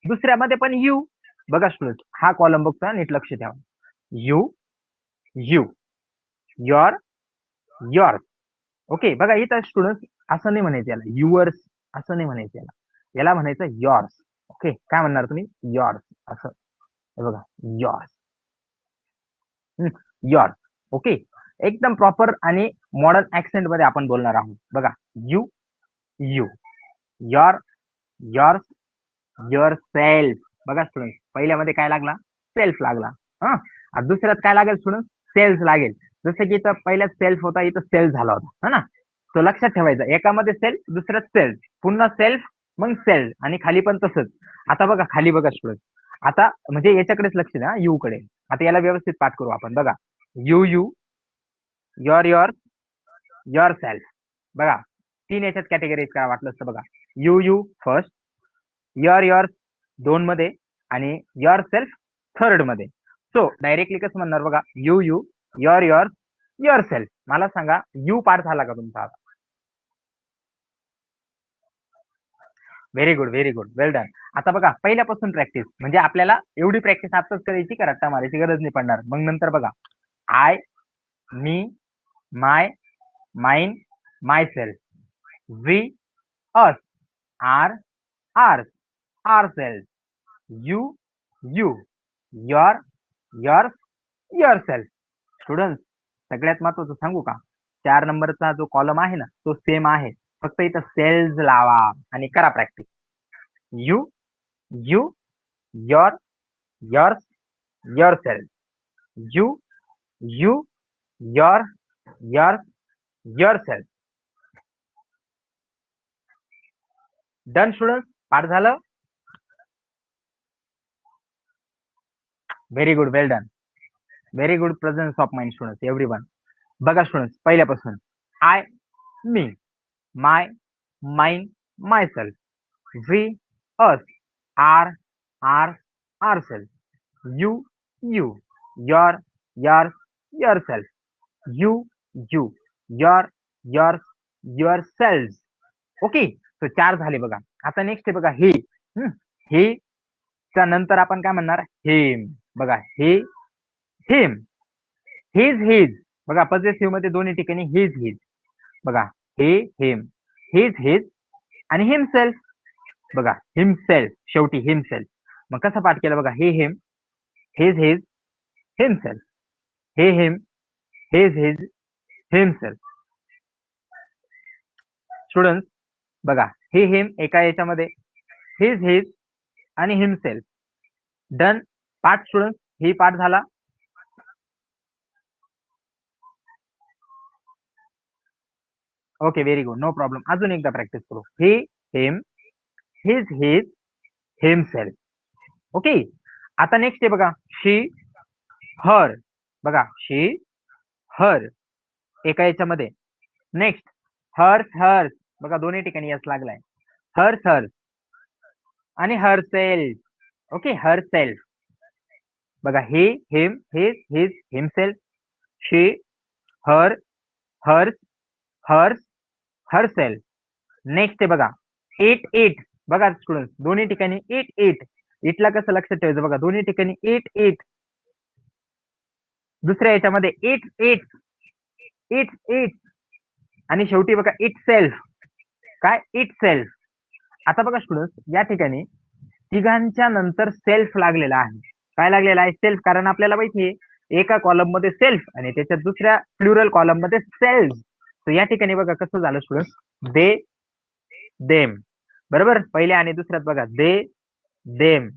दुसऱ्यामध्ये पण यू. बघा स्टुडंट, हा कॉलम बघतो, नीट लक्ष ठेवा. You, you, your, yours. Okay, बघा इथं स्टुडंट असं नाही म्हणायचं याला युअर्स, असं नाही म्हणायचं याला. याला म्हणायचं युअर्स. ओके, काय म्हणणार तुम्ही? युअर्स असं. हे बघा, युअर्स, युअर्स. ओके, एकदम प्रॉपर आणि मॉडर्न ऍक्सेंट मध्ये आपण बोलणार आहोत. बघा, you, you, your, yours, your self. बघा स्टुडंट, पहिल्यामध्ये काय लागला? सेल्फ लागला. हा, दुसऱ्यात काय लागेल स्टुडंट? सेल्फ लागेल. जसं की इथं पहिल्यात सेल्फ होता, इथं सेल्फ झाला होता, है ना. तो लक्षात ठेवायचा, एकामध्ये सेल्फ, दुसऱ्यात सेल्फ, पुन्हा सेल्फ, मग सेल्फ, आणि खाली पण तसंच. आता बघा खाली, बघा स्टुडंट, आता म्हणजे याच्याकडेच लक्ष द्या, यू कडे. आता याला व्यवस्थित पाठ करू आपण. बघा, you, you, your, your, your self. बघा, तीन याच्यात कॅटेगरीज करा वाटलं असतं. बघा, you, you first, your, your दोन मध्ये, आणि युअर सेल्फ थर्ड मध्ये. सो डायरेक्टली कसं म्हणणार? बघा, you, you, your, your, your self. मला सांगा, यू पार्ट झाला का तुमचा आता? Very good, very good, well done. आता बघा, पहिल्यापासून प्रॅक्टिस, म्हणजे आपल्याला एवढी प्रॅक्टिस आताच करायची का रट्टा मारायची गरज नाही पडणार. मग नंतर बघा, I, me, my, mine, myself, we, us, our, ours, ourselves, you, you, your, yours, yourself. Student, सगळ्यात महत्वाचं सांगू का? 4 नंबरचा जो कॉलम आहे ना, तो सेम आहे, फक्त इथं सेल्स लावा आणि करा practice. You, you, your, yours, yourself, you, you, your, yours, yourself. Done student, पाठ झालं? Very good, well done, very good presence of mind student everyone. बघा स्टुडंट, पहिल्यापासून I, me, my, mine, myself, we, us, our, our, ourselves, you, you, your, your, yourself, you, you, your, your, yourself. Okay, तो 4 झाले. बघा, आता next आहे बघा, ही. ही च्या नंतर आपण काय म्हणणार? हिम. बघा, हे, हिम, हिज, हिज. बघा, पॉझिटिव्ह मध्ये दोन्ही ठिकाणी हिज, हिज. बघा, हे, हिम, हिज, हिज, आणि हिमसेल्फ. बघा, हिमसेल्फ शेवटी, हिमसेल्फ. मग कसं पाठ केलं? बघा, he, him, his, his, himself, he, him, his, his, himself. Student, बघा, हे, हिम एका याच्यामध्ये, हिज, हिज, आणि हिमसेल्फ. डन. पाठ स्टुडंट, ही पाठ झाला. Okay, very good, no problem. अजून एकदा प्रॅक्टिस करू. He, him, his, his, himself. Okay, आता नेक्स्ट आहे बघा, शी, हर. बघा, शी, हर एका याच्यामध्ये. Next, hers, hers. बघा, दोन्ही ठिकाणी यस लागलाय. हर्स, हर्स, आणि herself. Okay, herself. बघा, he, him, his, himself, she, her, hers, hers, herself. Next आहे बघा, इट, इट. बघा स्टुडंट, दोन्ही ठिकाणी इट, इट. इटला कसं लक्षात ठेवायचं? बघा, दोन्ही ठिकाणी इट, इट. दुसऱ्या याच्यामध्ये इट, इट, इट, इट, आणि शेवटी बघा, इट सेल्फ. काय? It self. आता बघा स्टुडंट, या ठिकाणी तिघांच्या नंतर सेल्फ लागलेला आहे. काय लागलेला आहे? सेल्फ. कारण आपल्याला माहिती आहे, एका कॉलम मध्ये सेल्फ आणि त्याच्या दुसऱ्या प्लुरल कॉलम मध्ये सेल्फ. तर या ठिकाणी बघा कसं झालं स्टुडंट, दे, देम. बरोबर, पहिल्या आणि दुसऱ्यात बघा, दे, देम.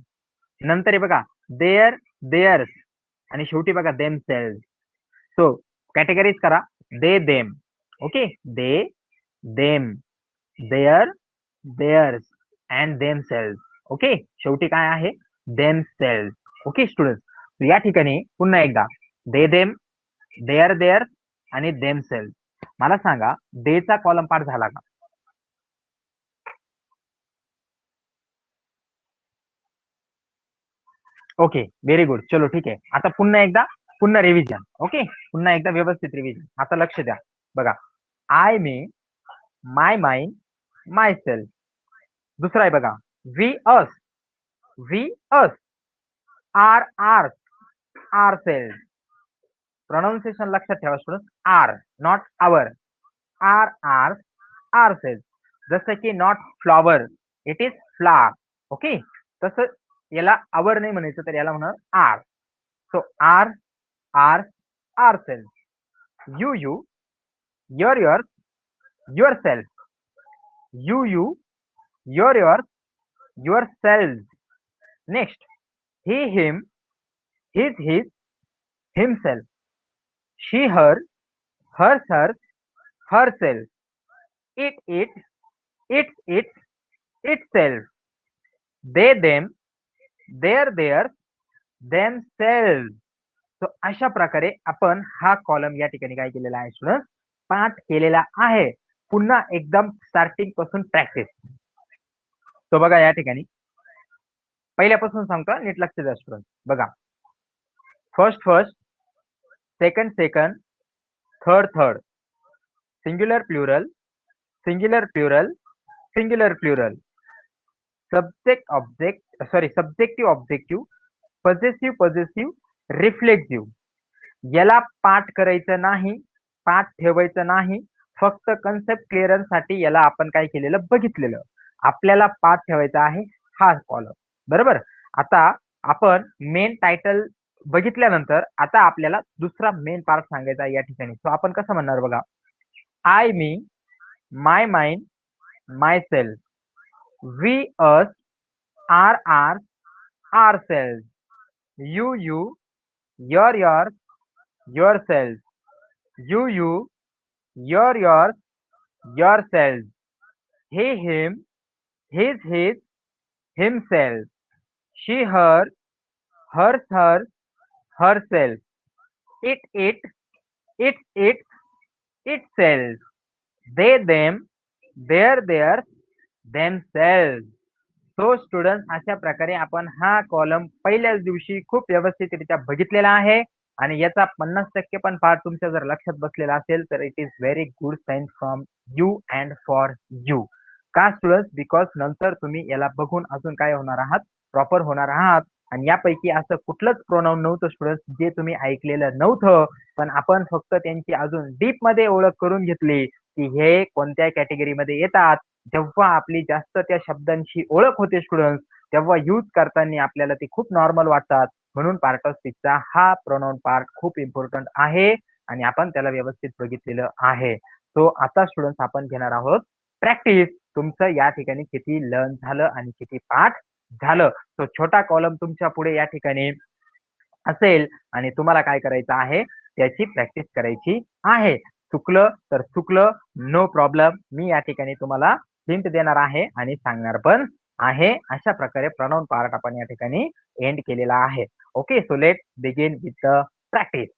नंतर आहे बघा, देअर, देअर्स, आणि शेवटी बघा, देम सेल्फ. सो कॅटेगरीज करा. They them. Okay, they them, their, theirs and themselves. Okay, शेवटी काय आहे, देम सेल्स. ओके स्टुडंट, या ठिकाणी पुन्हा एकदा दे देम, देअर देअर्स आणि देम सेल्स. मला सांगा डेचा कॉलम पार्ट झाला का? Okay, very good. चलो ठीक आहे. आता पुन्हा रिव्हिजन. ओके, पुन्हा एकदा व्यवस्थित रिव्हिजन. आता लक्ष द्या बघा. I me, my mine, myself. दुसरा आहे बघा, we us, we us, our our, ourselves. Pronunciation लक्षात ठेवा student, our not our, our our, ourselves. जसं की not flower, it is flower. Okay, तसं याला आवर नाही म्हणायचं, तर याला म्हणणार our. So our our, ourselves. You you, your yours, yourself. You, your, yourselves. Next, he, him, his, himself. She, her, hers, herself. It, its, itself. They, them, theirs, themselves. So अशा प्रकारे आपण हा column या ठिकाणी काय केलेला आहे student, पाठ केलेला आहे. पुन्हा एकदम स्टार्टिंग पासून प्रॅक्टिस. तो बघा या ठिकाणी पहिल्यापासून सांगतो, नीट लक्ष द्या स्टुडंट. बघा, first first, second second, third third, singular plural, singular plural, singular plural, subjective objective, positive positive, reflexive. याला पाठ करायचं नाही, पाठ ठेवायचं नाही, फक्त कन्सेप्ट क्लिअरन्स साठी याला आपण काय केलेलं बघितलेलं. आपल्याला पाठ ठेवायचा आहे हा कॉलम, बरोबर. आता आपण मेन टायटल बघितल्यानंतर आता आपल्याला दुसरा मेन पार्ट सांगायचा आहे या ठिकाणी. सो आपण कसं म्हणणार बघा, I me, my mine, myself, we us, our our, ourselves, you your, yourself. You, your, yourself. He, him, his, himself. She, her, hers, herself. It, its, itself. They, them, theirs, themselves. So student, अशा प्रकारे आपण हा column पहिल्याच दिवशी खूप व्यवस्थितरित्या बघितलेला आहे आणि याचा 50% पण पार्ट तुमच्या जर लक्षात बसलेला असेल तर it is very good sign from you and for you. का स्टुडंट, बिकॉज नंतर तुम्ही याला बघून अजून काय होणार आहात, प्रॉपर होणार आहात. आणि यापैकी असं कुठलंच प्रोनाउन नव्हतं स्टुडंट जे तुम्ही ऐकलेलं नव्हतं, पण आपण फक्त त्यांची अजून डीप मध्ये ओळख करून घेतली की हे कोणत्या कॅटेगरीमध्ये येतात. जेव्हा आपली जास्त त्या शब्दांची ओळख होते स्टुडंट, तेव्हा यूज करताना आपल्याला ते खूप नॉर्मल वाटतात. म्हणून पार्ट ऑफ स्पीचचा हा प्रोनाउन पार्ट खूप इम्पॉर्टंट आहे आणि आपण त्याला व्यवस्थित बघितलेलं आहे. सो आता स्टुडंट आपण घेणार आहोत प्रॅक्टिस. तुमचं या ठिकाणी किती लर्न झालं आणि किती पाठ झालं. तो छोटा कॉलम तुमच्या पुढे या ठिकाणी असेल आणि तुम्हाला काय करायचं आहे, त्याची प्रॅक्टिस करायची आहे. चुकलं तर चुकलं, नो प्रॉब्लेम. मी या ठिकाणी तुम्हाला हिंट देणार आहे आणि सांगणार पण आहे. अशा प्रकारे प्रोनाउन पार्ट आपण या ठिकाणी एंड केलेला आहे. Okay, so let's begin with the practice.